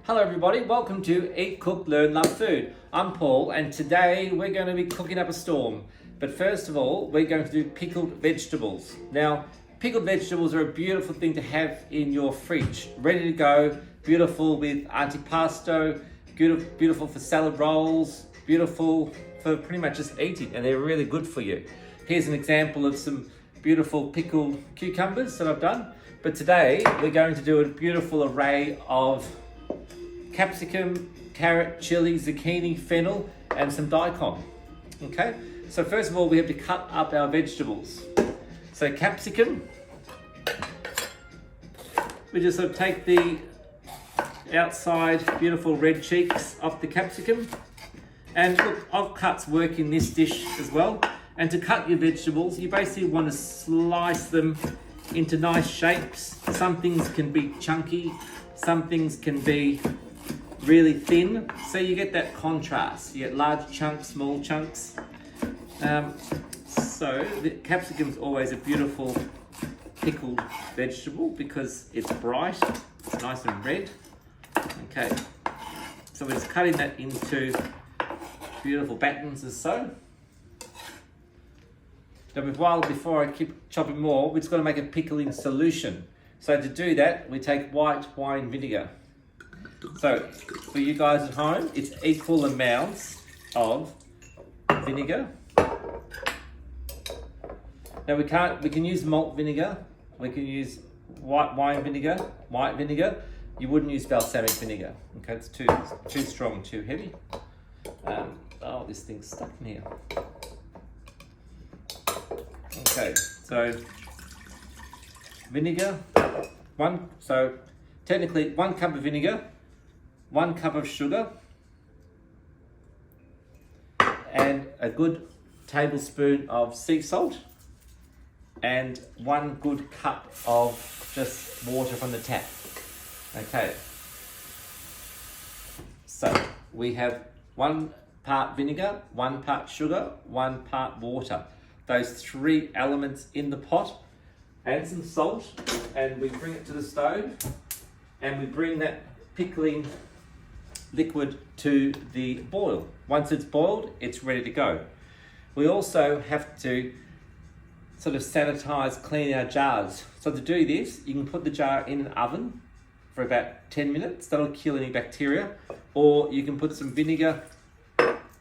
Hello everybody, welcome to Eat, Cook, Learn, Love Food. I'm Paul and today we're going to be cooking up a storm. But first of all, we're going to do pickled vegetables. Now, pickled vegetables are a beautiful thing to have in your fridge. Ready to go, beautiful with antipasto, beautiful for salad rolls, beautiful for pretty much just eating, and they're really good for you. Here's an example of some beautiful pickled cucumbers that I've done. But today we're going to do a beautiful array of capsicum, carrot, chili, zucchini, fennel, and some daikon. Okay, so first of all, we have to cut up our vegetables. So capsicum, we just sort of take the outside beautiful red cheeks off the capsicum. And look, offcuts work in this dish as well. And to cut your vegetables, you basically want to slice them into nice shapes. Some things can be chunky, some things can be really thin, so you get that contrast. You get large chunks, small chunks. So the capsicum is always a beautiful pickled vegetable because it's bright, it's nice and red. Okay, so we're just cutting that into beautiful battens as so. Now, before I keep chopping more, we're just going to make a pickling solution. So to do that, we take white wine vinegar. So for you guys at home, it's equal amounts of vinegar. Now we can use malt vinegar, we can use white vinegar. You wouldn't use balsamic vinegar. Okay, it's too strong, too heavy. Oh, this thing's stuck in here. Okay, so vinegar, technically 1 cup of vinegar, 1 cup of sugar, and a good tablespoon of sea salt, and 1 good cup of just water from the tap. Okay, so we have 1 part vinegar, 1 part sugar, 1 part water. Those 3 elements in the pot, and some salt, and we bring it to the stove, and we bring that pickling liquid to the boil. Once it's boiled, it's ready to go. We also have to sort of sanitize, clean our jars. So to do this, you can put the jar in an oven for about 10 minutes. That'll kill any bacteria. Or you can put some vinegar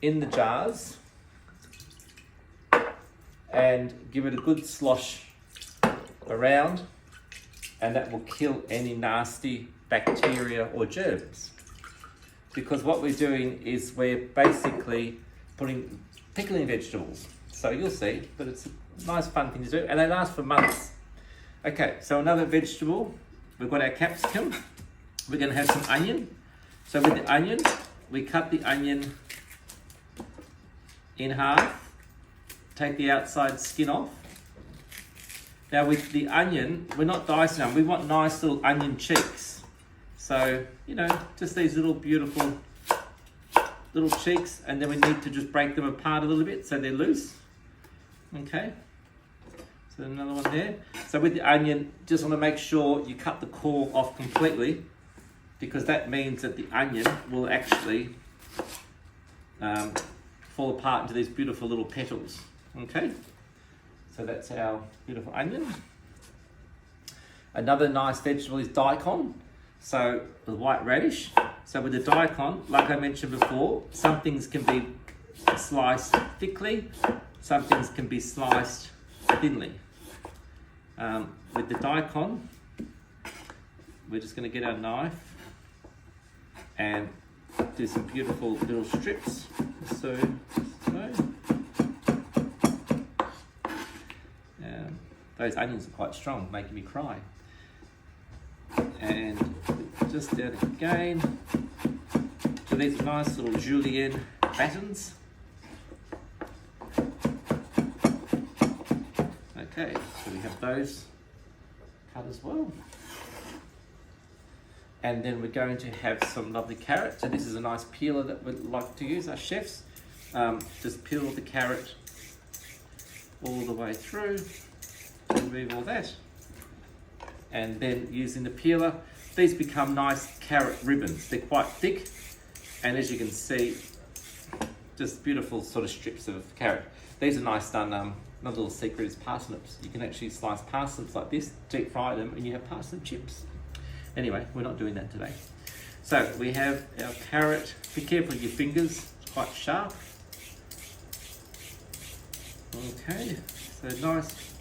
in the jars and give it a good slosh around, and that will kill any nasty bacteria or germs. Because what we're doing is we're basically pickling vegetables. So you'll see, but it's a nice fun thing to do, and they last for months. Okay, so another vegetable, we've got our capsicum. We're gonna have some onion. So with the onion, we cut the onion in half, take the outside skin off. Now with the onion, we're not dicing them, we want nice little onion cheeks. So, just these little beautiful little cheeks, and then we need to just break them apart a little bit so they're loose. Okay, so another one there. So with the onion, just want to make sure you cut the core off completely, because that means that the onion will actually fall apart into these beautiful little petals. Okay, so that's our beautiful onion. Another nice vegetable is daikon, so the white radish. So with the daikon, like I mentioned before, some things can be sliced thickly, some things can be sliced thinly. With the daikon, we're just going to get our knife and do some beautiful little strips. So. Those onions are quite strong, making me cry. And just down again. So these are nice little julienne battens. Okay, so we have those cut as well. And then we're going to have some lovely carrot. So this is a nice peeler that we'd like to use, our chefs. Just peel the carrot all the way through. Remove all that, and then using the peeler, these become nice carrot ribbons. They're quite thick, and as you can see, just beautiful sort of strips of carrot. These are nice done. Another little secret is parsnips. You can actually slice parsnips like this, deep fry them, and you have parsnip chips. Anyway, we're not doing that today. So we have our carrot. Be careful with your fingers, it's quite sharp. Okay, so nice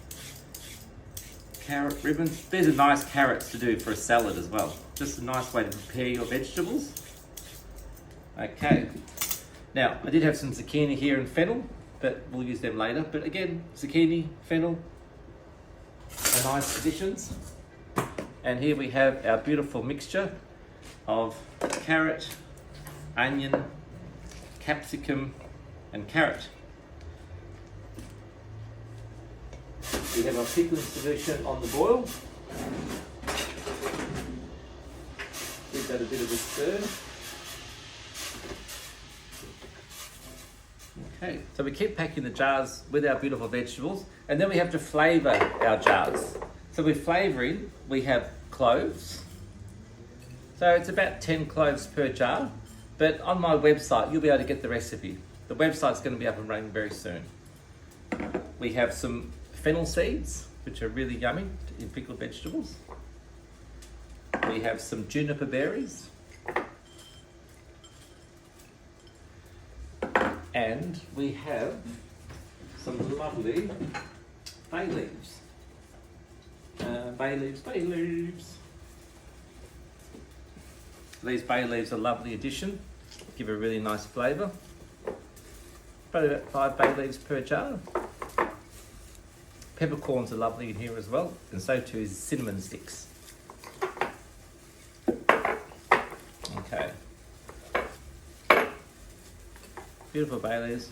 carrot ribbons. These are nice carrots to do for a salad as well. Just a nice way to prepare your vegetables. Okay, now I did have some zucchini here and fennel, but we'll use them later. But again, zucchini, fennel are nice additions. And here we have our beautiful mixture of carrot, onion, capsicum, and carrot. We have our pickling solution on the boil. Give that a bit of a stir. Okay, so we keep packing the jars with our beautiful vegetables, and then we have to flavour our jars. So we're flavouring, we have cloves. So it's about 10 cloves per jar, but on my website you'll be able to get the recipe. The website's going to be up and running very soon. We have some fennel seeds, which are really yummy in pickled vegetables. We have some juniper berries. And we have some lovely bay leaves. Bay leaves. These bay leaves are a lovely addition, give a really nice flavour. Probably about 5 bay leaves per jar. Peppercorns are lovely in here as well, and so too is cinnamon sticks. Okay. Beautiful bay leaves.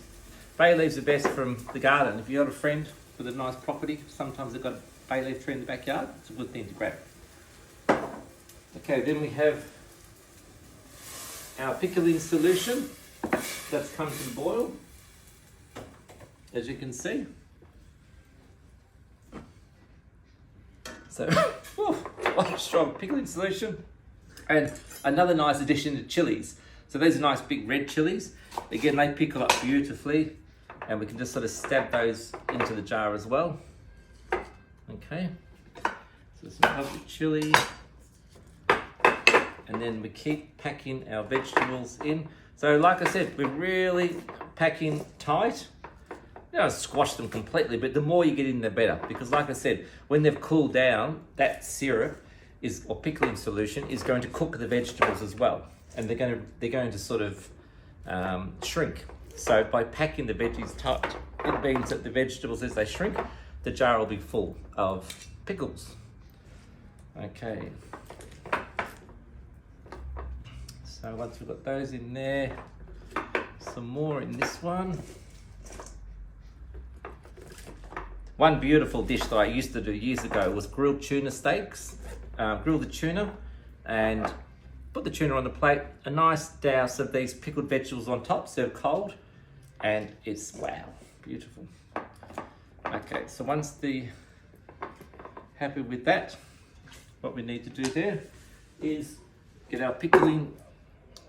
Bay leaves are best from the garden. If you've got a friend with a nice property, sometimes they've got a bay leaf tree in the backyard, it's a good thing to grab. Okay, then we have our pickling solution that's come to the boil, as you can see. So, quite a strong pickling solution. And another nice addition to chilies. So these are nice big red chilies. Again, they pickle up beautifully, and we can just sort of stab those into the jar as well. Okay, so some lovely chili. And then we keep packing our vegetables in. So like I said, we're really packing tight. You don't squash them completely, but the more you get in, the better. Because like I said, when they've cooled down, that syrup or pickling solution is going to cook the vegetables as well. And they're going to sort of shrink. So by packing the veggies tight, it means that the vegetables, as they shrink, the jar will be full of pickles. Okay. So once we've got those in there, some more in this one. One beautiful dish that I used to do years ago was grilled tuna steaks. Grill the tuna and put the tuna on the plate, a nice douse of these pickled vegetables on top, served cold, and it's, wow, beautiful. Okay, so once happy with that, what we need to do there is get our pickling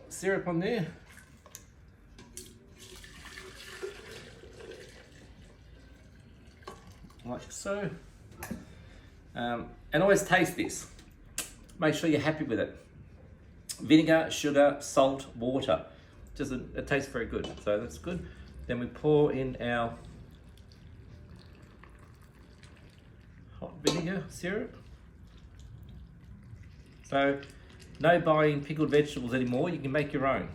syrup on there. Like so. And always taste this. Make sure you're happy with it. Vinegar, sugar, salt, water. It tastes very good, so that's good. Then we pour in our hot vinegar syrup. So no buying pickled vegetables anymore, you can make your own.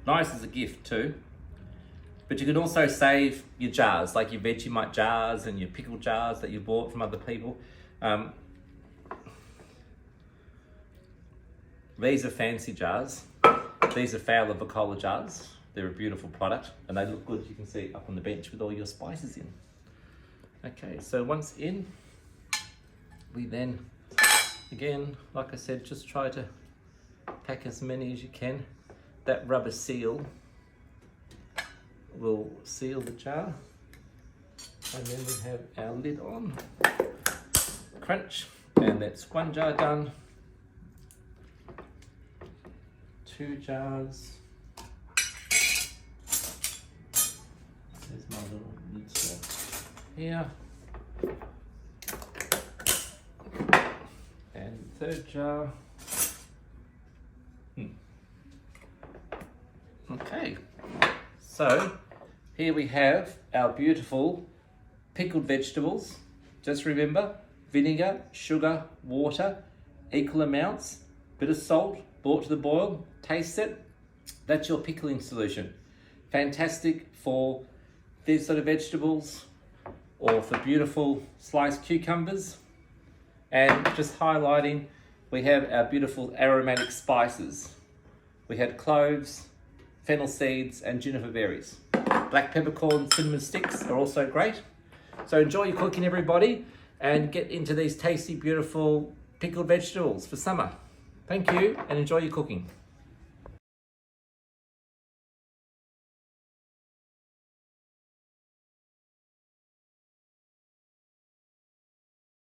Nice as a gift too. But you can also save your jars, like your Vegemite jars and your pickle jars that you bought from other people. These are fancy jars. These are Fowler jars. They're a beautiful product and they look good, you can see up on the bench with all your spices in. Okay, so once in, we then, again, like I said, just try to pack as many as you can. That rubber seal will seal the jar. And then we have our lid on. Crunch. And that's 1 jar done. 2 jars. There's my little lid stuff here. And 3rd jar. Okay, so here we have our beautiful pickled vegetables. Just remember, vinegar, sugar, water, equal amounts, bit of salt, brought to the boil, taste it. That's your pickling solution. Fantastic for these sort of vegetables or for beautiful sliced cucumbers. And just highlighting, we have our beautiful aromatic spices. We had cloves, fennel seeds and juniper berries. Black peppercorn, cinnamon sticks are also great. So enjoy your cooking, everybody, and get into these tasty, beautiful pickled vegetables for summer. Thank you and enjoy your cooking.